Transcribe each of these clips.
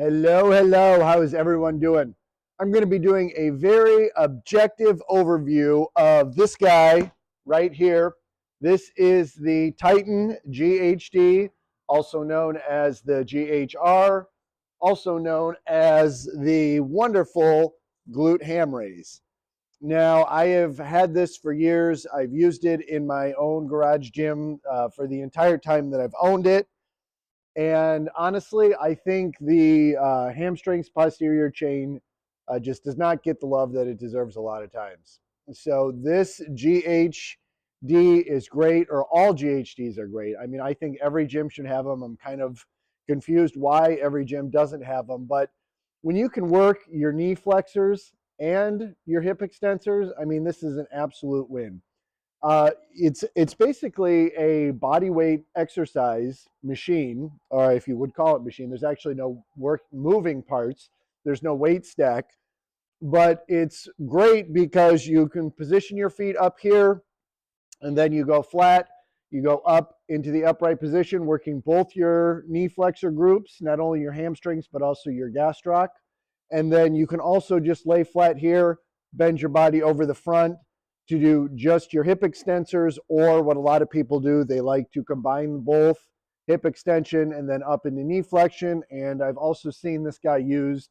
Hello, hello. How is everyone doing? I'm going to be doing a very objective overview of this guy right here. This is the Titan GHD, also known as the GHR, also known as the wonderful glute ham raise. Now, I have had this for years. I've used it in my own garage gym for the entire time that I've owned it. And honestly, I think the hamstrings posterior chain just does not get the love that it deserves a lot of times. So this GHD is great, or all GHDs are great. I mean, I think every gym should have them. I'm kind of confused why every gym doesn't have them. But when you can work your knee flexors and your hip extensors, I mean, this is an absolute win. It's basically a body weight exercise machine, or if you would call it machine. There's actually no moving parts. There's no weight stack, but it's great because you can position your feet up here, and then you go flat. You go up into the upright position, working both your knee flexor groups, not only your hamstrings but also your gastroc. And then you can also just lay flat here, bend your body over the front to do just your hip extensors, or what a lot of people do, they like to combine both hip extension and then up into knee flexion. And I've also seen this guy used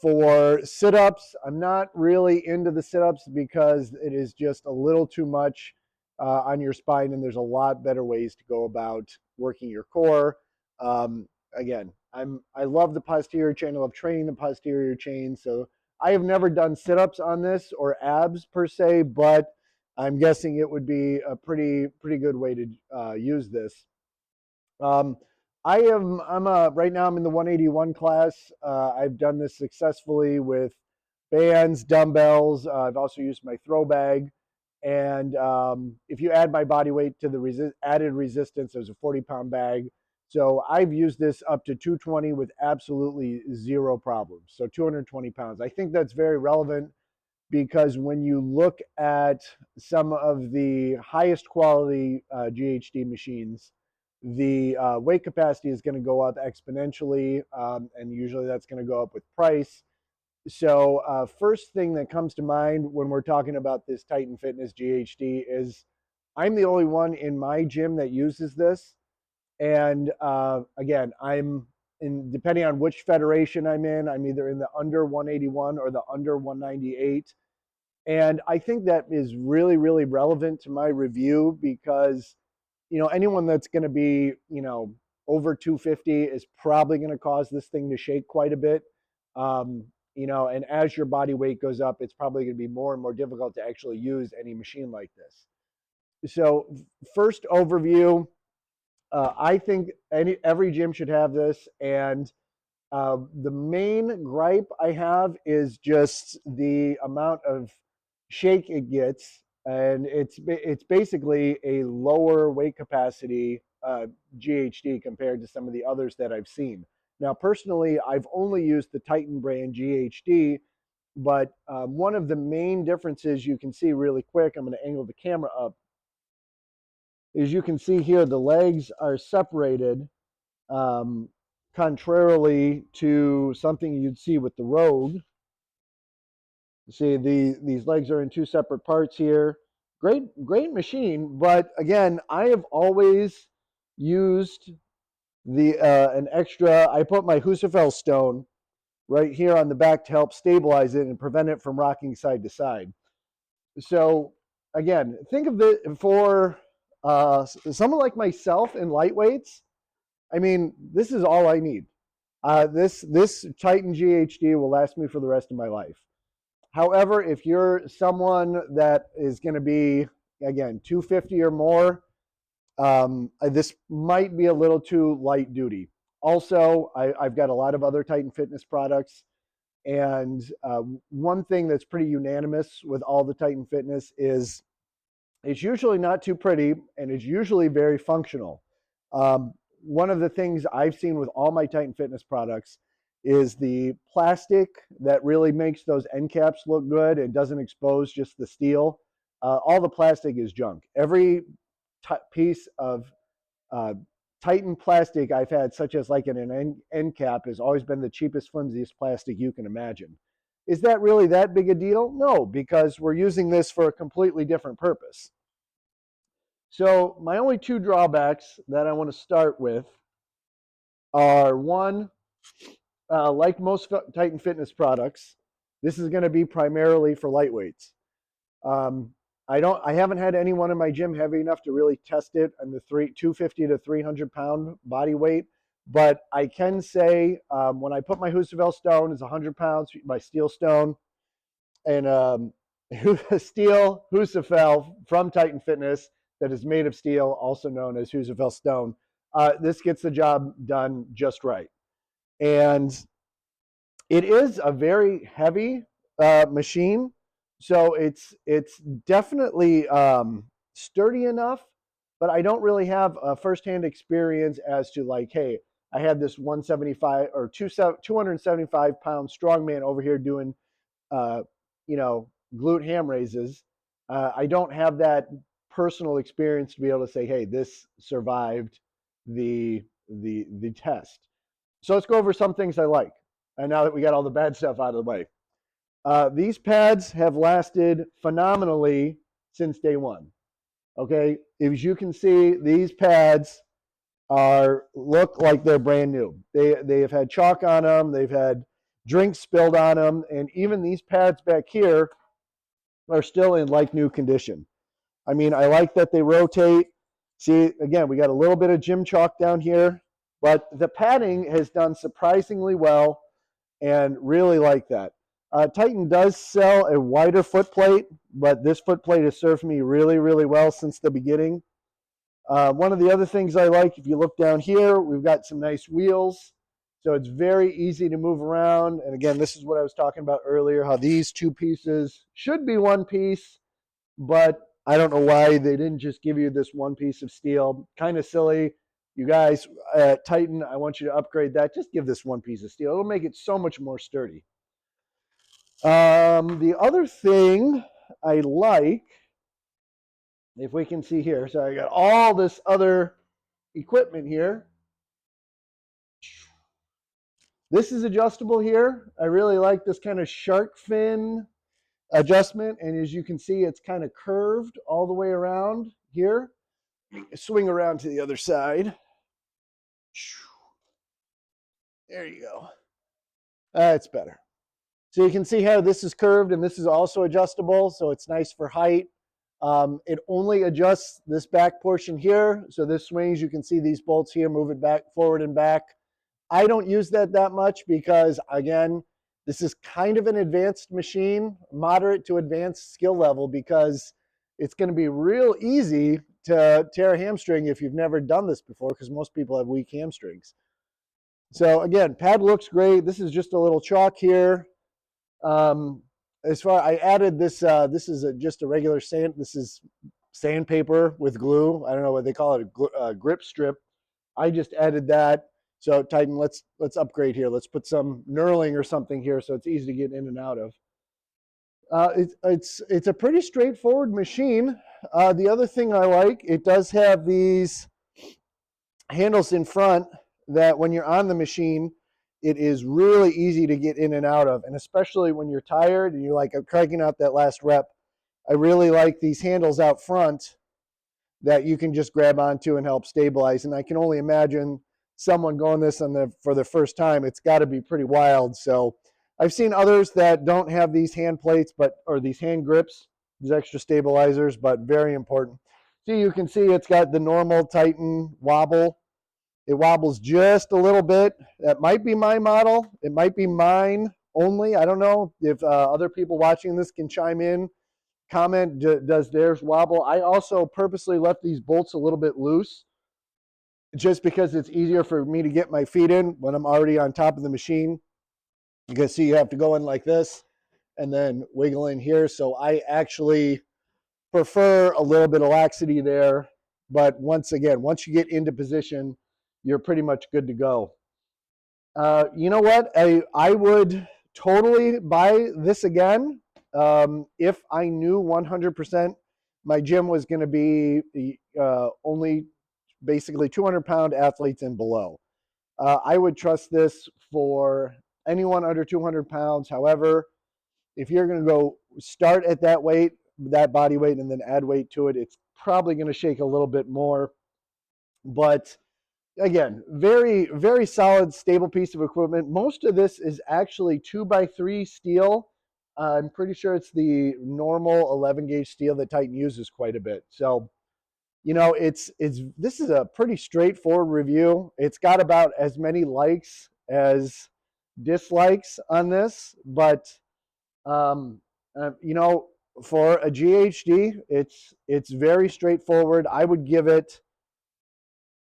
for sit-ups. I'm not really into the sit-ups because it is just a little too much on your spine, and there's a lot better ways to go about working your core. Again, I love the posterior chain. I love training the posterior chain. So I have never done sit-ups on this or abs per se, but I'm guessing it would be a pretty good way to use this. Right now I'm in the 181 class. I've done this successfully with bands, dumbbells. I've also used my throw bag. And if you add my body weight to the added resistance, there's a 40-pound bag. So I've used this up to 220 with absolutely zero problems. So 220 pounds. I think that's very relevant because when you look at some of the highest quality GHD machines, the weight capacity is going to go up exponentially, and usually that's going to go up with price. So first thing that comes to mind when we're talking about this Titan Fitness GHD is I'm the only one in my gym that uses this. And again, depending on which federation I'm either in the under 181 or the under 198. And I think that is really, really relevant to my review because, anyone that's going to be, over 250 is probably going to cause this thing to shake quite a bit. And as your body weight goes up, it's probably going to be more and more difficult to actually use any machine like this. So first overview, I think every gym should have this. And the main gripe I have is just the amount of shake it gets. And it's basically a lower weight capacity GHD compared to some of the others that I've seen. Now, personally, I've only used the Titan brand GHD, but one of the main differences you can see really quick, I'm going to angle the camera up, is you can see here the legs are separated, contrarily to something you'd see with the Rogue. You see these legs are in two separate parts here. Great machine, but again, I have always used an extra. I put my Husafel stone right here on the back to help stabilize it and prevent it from rocking side to side. So again, think of it for someone like myself in lightweights. I mean, this is all I need. This Titan GHD will last me for the rest of my life. However, if you're someone that is going to be, again, 250 or more, this might be a little too light duty. Also, I've got a lot of other Titan Fitness products. And one thing that's pretty unanimous with all the Titan Fitness is it's usually not too pretty and it's usually very functional. One of the things I've seen with all my Titan Fitness products is the plastic that really makes those end caps look good and doesn't expose just the steel. All the plastic is junk. Every piece of Titan plastic I've had, such as like an end cap, has always been the cheapest, flimsiest plastic you can imagine. Is that really that big a deal? No, because we're using this for a completely different purpose. So my only two drawbacks that I want to start with are one, like most Titan fitness products, this is going to be primarily for lightweights. I haven't had anyone in my gym heavy enough to really test it on the 250 to 300 pound body weight. But I can say when I put my Husafell stone, it's 100 pounds, my steel stone, and steel Husafell from Titan Fitness that is made of steel, also known as Husafell stone. This gets the job done just right. And it is a very heavy machine. So it's definitely sturdy enough, but I don't really have a firsthand experience as to like, hey, I had this 175 or 275 pound strongman over here doing, glute ham raises. I don't have that personal experience to be able to say, hey, this survived the test. So let's go over some things I like. And now that we got all the bad stuff out of the way. These pads have lasted phenomenally since day one. Okay, as you can see, these pads look like they're brand new. They have had chalk on them, they've had drinks spilled on them, and even these pads back here are still in like new condition. I mean, I like that they rotate. See, again, we got a little bit of gym chalk down here, but the padding has done surprisingly well, and really like that. Titan does sell a wider foot plate, but this foot plate has served me really, really well since the beginning. One of the other things I like, if you look down here, we've got some nice wheels. So it's very easy to move around. And again, this is what I was talking about earlier, how these two pieces should be one piece, but I don't know why they didn't just give you this one piece of steel. Kind of silly. You guys at Titan, I want you to upgrade that. Just give this one piece of steel. It'll make it so much more sturdy. The other thing I like, if we can see here, so I got all this other equipment here. This is adjustable here. I really like this kind of shark fin adjustment, and as you can see, it's kind of curved all the way around here. Swing around to the other side. There you go. That's better. So you can see how this is curved, and this is also adjustable, so it's nice for height. It only adjusts this back portion here, so this swings. You can see these bolts here, move it back, forward and back. I don't use that much because, again, this is kind of an advanced machine, moderate to advanced skill level, because it's going to be real easy to tear a hamstring if you've never done this before, because most people have weak hamstrings. So again, pad looks great. This is just a little chalk here. I added this, this is just a regular sand. This is sandpaper with glue. I don't know what they call it, a grip strip. I just added that. So Titan, let's upgrade here. Let's put some knurling or something here so it's easy to get in and out of. It's a pretty straightforward machine. The other thing I like, it does have these handles in front that when you're on the machine, it is really easy to get in and out of. And especially when you're tired and you're like, I'm cranking out that last rep, I really like these handles out front that you can just grab onto and help stabilize. And I can only imagine someone going this for the first time, it's got to be pretty wild. So I've seen others that don't have these hand plates, or these hand grips, these extra stabilizers, but very important. So you can see it's got the normal Titan wobble. It wobbles just a little bit. That might be my model. It might be mine only. I don't know if other people watching this can chime in, comment, does theirs wobble? I also purposely left these bolts a little bit loose just because it's easier for me to get my feet in when I'm already on top of the machine. You can see you have to go in like this and then wiggle in here. So I actually prefer a little bit of laxity there. But once you get into position, you're pretty much good to go. You know what? I would totally buy this again if I knew 100% my gym was going to be only basically 200-pound athletes and below. I would trust this for anyone under 200 pounds. However, if you're going to go start at that weight, that body weight, and then add weight to it, it's probably going to shake a little bit more. But again, very, very solid, stable piece of equipment. Most of this is actually 2x3 steel. I'm pretty sure it's the normal 11 gauge steel that Titan uses quite a bit. So, you know, this is a pretty straightforward review. It's got about as many likes as dislikes on this, but you know, for a GHD, it's very straightforward. I would give it,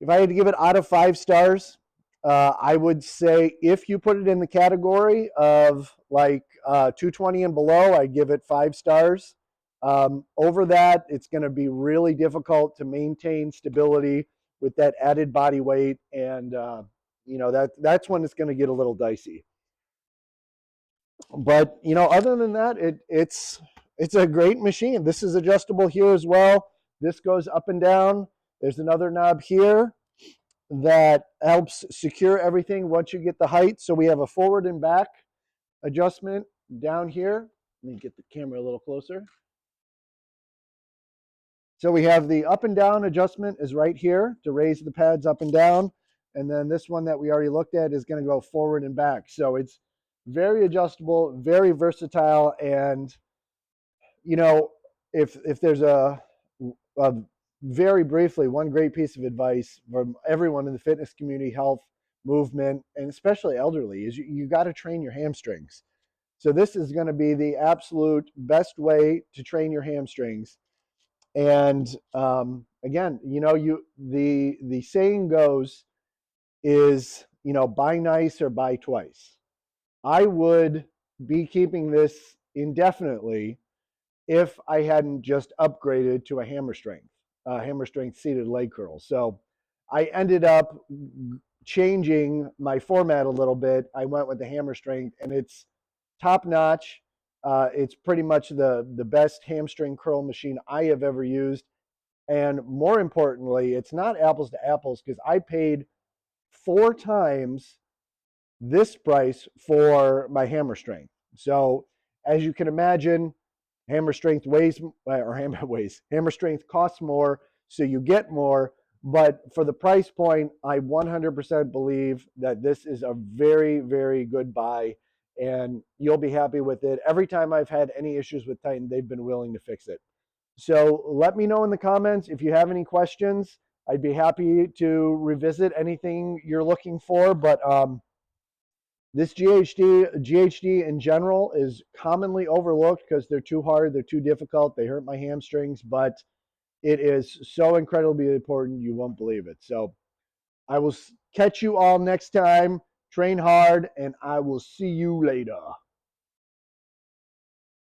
if I had to give it out of 5 stars, I would say if you put it in the category of like 220 and below, I'd give it 5 stars. Over that, it's going to be really difficult to maintain stability with that added body weight, and you know, that's when it's going to get a little dicey. But you know, other than that, it's a great machine. This is adjustable here as well. This goes up and down. There's another knob here that helps secure everything once you get the height. So we have a forward and back adjustment down here. Let me get the camera a little closer. So we have the up and down adjustment is right here to raise the pads up and down. And then this one that we already looked at is going to go forward and back. So it's very adjustable, very versatile. And, you know, if there's a very briefly, one great piece of advice from everyone in the fitness community, health, movement, and especially elderly is you got to train your hamstrings. So this is going to be the absolute best way to train your hamstrings. And again, you know, the saying goes is, you know, buy nice or buy twice. I would be keeping this indefinitely if I hadn't just upgraded to a hammer strength seated leg curl. So I ended up changing my format a little bit. I went with the hammer strength, and it's top notch. It's pretty much the best hamstring curl machine I have ever used. And more importantly, it's not apples to apples because I paid 4 times this price for my hammer strength. So as you can imagine, hammer strength hammer strength costs more, so you get more. But for the price point, I 100% believe that this is a very, very good buy, and you'll be happy with it. Every time I've had any issues with Titan, they've been willing to fix it. So let me know in the comments if you have any questions. I'd be happy to revisit anything you're looking for. But this GHD in general is commonly overlooked because they're too hard, they're too difficult, they hurt my hamstrings, but it is so incredibly important, you won't believe it. So I will catch you all next time. Train hard, and I will see you later.